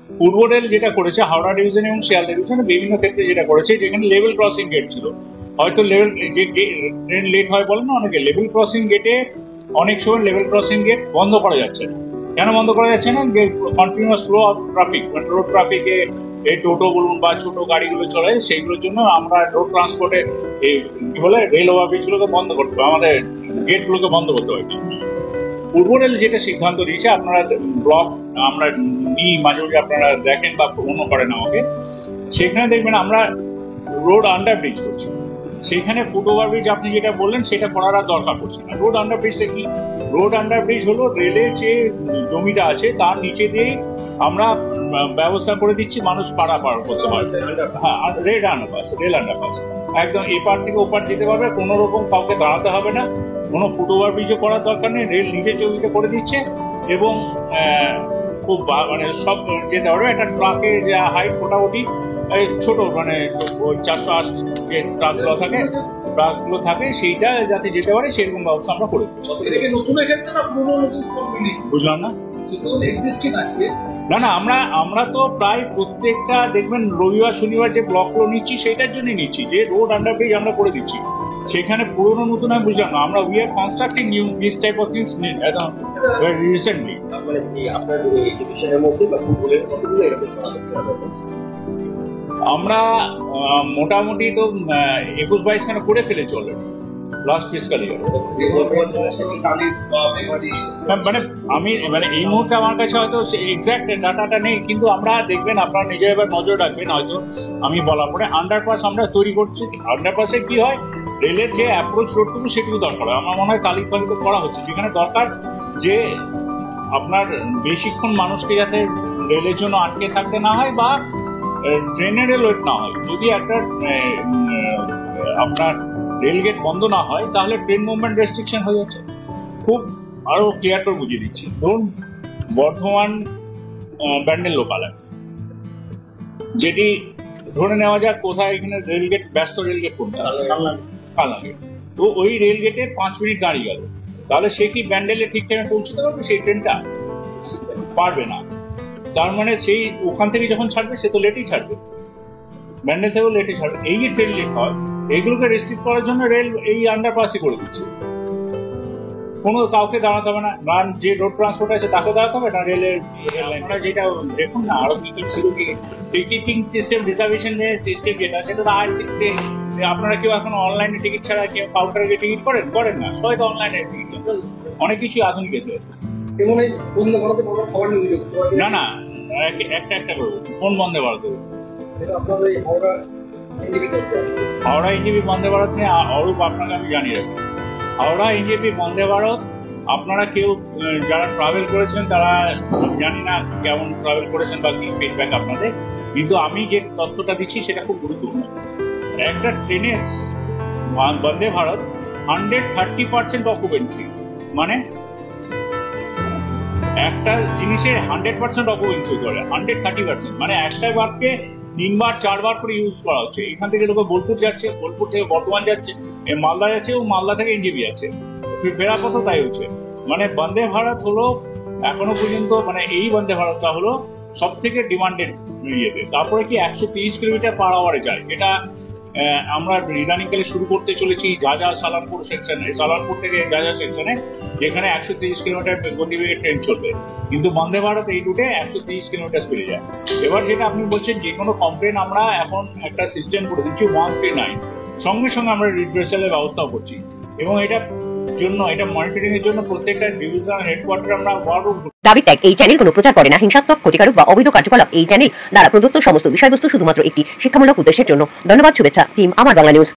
পূর্ব rail যেটা করেছে Howrah division এবং শিয়ালদা ডিভিশনে বিভিন্ন ক্ষেত্রে যেটা করেছে, যেখানে লেভেল ক্রসিং গেট ছিল, হয়তো লেভেল যে ট্রেন লেট হয় বলেন না অনেকে, লেভেল ক্রসিং গেটে অনেক সময় লেভেল ক্রসিং গেট বন্ধ করা যাচ্ছে না। কেন বন্ধ করা যাচ্ছে না? Continuous flow of traffic, road ট্রাফিকে এই টোটো বলুন বা ছোট গাড়িগুলো চলে, সেইগুলোর জন্য আমরা রোড ট্রান্সপোর্টে এই কি বলে রেল ওভারব্রিজগুলোকে বন্ধ করতে হবে, আমাদের গেটগুলোকে বন্ধ করতে হবে। পূর্ব রেল যেটা সিদ্ধান্ত নিয়েছে, আপনারা ব্লক আমরা নিই মাঝে মাঝে, আপনারা দেখেন বা অন্য করেন আমাকে, সেখানে দেখবেন আমরা রোড আন্ডারব্রিজ করছি, সেখানে ফুট ওভারব্রিজ আপনি যেটা বললেন সেটা করার আর দরকার পড়ছে না। রোড আন্ডারব্রিজটা কি? রোড আন্ডারব্রিজ হলো রেলের যে জমিটা আছে তার নিচে দিয়ে আমরা ব্যবস্থা করে দিচ্ছি মানুষ পারাপার করতে পারবে। হ্যাঁ, রেল আন্ডারপাস একদম এপার থেকে ওপার যেতে পারবে, কোনো রকম কাউকে দাঁড়াতে হবে না, কোনো ফুট ওভারব্রিজও করার দরকার নেই, রেল নিজের জমিতে করে দিচ্ছে। এবং খুব মানে সব যেতে পারবে, একটা ট্রাকের যা হাইট মোটামুটি ছোট, মানে 480 যে ট্রাকগুলো থাকে সেইটা যাতে যেতে পারে সেরকম ব্যবস্থা আমরা করে দিচ্ছি। বুঝলাম না। না, আমরা তো প্রায় প্রত্যেকটা দেখবেন রবিবার শনিবার যে ব্লকগুলো নিচ্ছি সেটার জন্য নিচ্ছি, যে রোড আন্ডারব্রিজ আমরা করে দিচ্ছি, সেখানে পুরোনো নতুন আমি বুঝলাম না, আমরা we are constructing new this type of things recently. আমরা মোটামুটি তো 21-22 খানা করে ফেলে চলে লাস্ট ফিসকাল ইয়ার। মানে এই মুহূর্তে আমার কাছে হয়তো এক্সাক্ট ডাটাটা নেই, কিন্তু আমরা দেখবেন, আপনারা নিজে এবার নজর রাখবেন, হয়তো আমি বলার পরে আন্ডারপাস আমরা তৈরি করছি। আন্ডারপাসে কি হয়, রেলের যে অ্যাপ্রোচ রোডটুকু সেটুকু দরকার হয়, আমার মনে হয় তালিকা করা হচ্ছে, যেখানে দরকার যে আপনার বেশিক্ষণ মানুষকে যাতে রেলের জন্য আটকে থাকতে না হয় বা ট্রেনের লেট না হয়। যদি একটা আপনার রেলগেট বন্ধ না হয় তাহলে ট্রেন মুভমেন্ট রেস্ট্রিকশন হয়ে যাচ্ছে। খুব আরো ক্লিয়ার করে বুঝিয়ে দিচ্ছি, ধরুন বর্ধমান ব্যান্ডেল লোকালয়, যেটি ধরে নেওয়া যাক কোথায় এখানে রেলগেট, ব্যস্ত রেলগেট কোনটা, কালনা, তো ওই রেলগেটে 5 মিনিট দাঁড়িয়ে গেল, তাহলে সে কি ব্যান্ডেলে ঠিক টাইমে পৌঁছতে পারবে? সেই ট্রেনটা পারবে না। তার মানে সেই ওখান থেকে যখন ছাড়বে সে তো লেটেই ছাড়বে, ব্যান্ডেল থেকেও লেটে ছাড়বে। এই যে ট্রেন লেট হয়, এইগুলোকে রেস্ট্রিক্ট করার জন্য রেল এই আন্ডারপাসই করে দিচ্ছে। কোনো কাউকে দাঁড়াতে হবে না, যে রোড ট্রান্সপোর্ট আছে তাকে দাঁড়াতে হবে না, রেলের আমরা যেটা দেখুন না আরো কি ছিল, কি টিকিটিং সিস্টেম, রিজার্ভেশন সিস্টেম যেটা, সেটা তো R6 এ আপনারা কেউ এখন অনলাইনে টিকিট ছাড়া কেউ কাউন্টারে গিয়ে টিকিট করেন না, সবাই তো অনলাইনে টিকিট, অনেক কিছু আধুনিক এসে। না একটা করবো, কোন বন্দে ভারত দেবো? হাওড়া এনজেপি বন্দে ভারত নিয়ে অরূপ আপনাকে আমি জানিয়ে রাখি, হাওড়া এনজেপি বন্দে ভারত আপনারা কেউ যারা ট্রাভেল করেছেন তারা জানি না কেমন ট্রাভেল করেছেন বা কি ফিডব্যাক আপনাদের, কিন্তু আমি যে তথ্যটা দিচ্ছি সেটা খুব গুরুত্বপূর্ণ। একটা ট্রেনে বন্দে ভারত 130% অকুপেন্সি, মানে একটা জিনিসের 100% অকুপেন্সি করে 130%, মানে একটা বারকে 3-4 বার করে ইউজ করা হচ্ছে। এখান থেকে লোক বোলপুর যাচ্ছে, বোলপুর থেকে বর্ধমান যাচ্ছে, মালদা যাচ্ছে, ও মালদা থেকে এনজেপি যাচ্ছে, ফেরার পথও তাই হচ্ছে। মানে বন্দে ভারত হলো এখনো পর্যন্ত, মানে এই বন্দে ভারতটা হলো সব থেকে ডিমান্ডেড ইয়েতে। তারপরে কি 130 কিলোমিটার পার আওয়ারে যায়, এটা আমরা ইদানিংকালে শুরু করতে চলেছি ঝাঝা সালানপুর সেকশনে, সালানপুর থেকে ঝাঝা সেকশনে, যেখানে 130 কিলোমিটার গতিবেগে ট্রেন চলবে, কিন্তু বন্দে ভারত এই রুটে 130 কিলোমিটার স্পিডে যায়। এবার যেটা আপনি বলছেন, যে কোনো কমপ্লেন আমরা এখন একটা সিস্টেম করে দিচ্ছি 139, সঙ্গে সঙ্গে আমরা রিড্রেসালের ব্যবস্থাও করছি, এবং এটা মনিটরিং এর জন্য প্রত্যেকটা ডিভিশনাল হেডকোয়ার্টারে আমরা দাবি ত্যাগ এই চ্যানেল কোনো প্রচার করে না, হিংসাত্মক, ক্ষতিকারক বা অবৈধ কার্যকলাপ এই চ্যানেল দ্বারা প্রদত্ত সমস্ত বিষয়বস্তু শুধুমাত্র একটি শিক্ষামূলক উদ্দেশ্যের জন্য। ধন্যবাদ, শুভেচ্ছা, টিম আমার বাংলা নিউজ।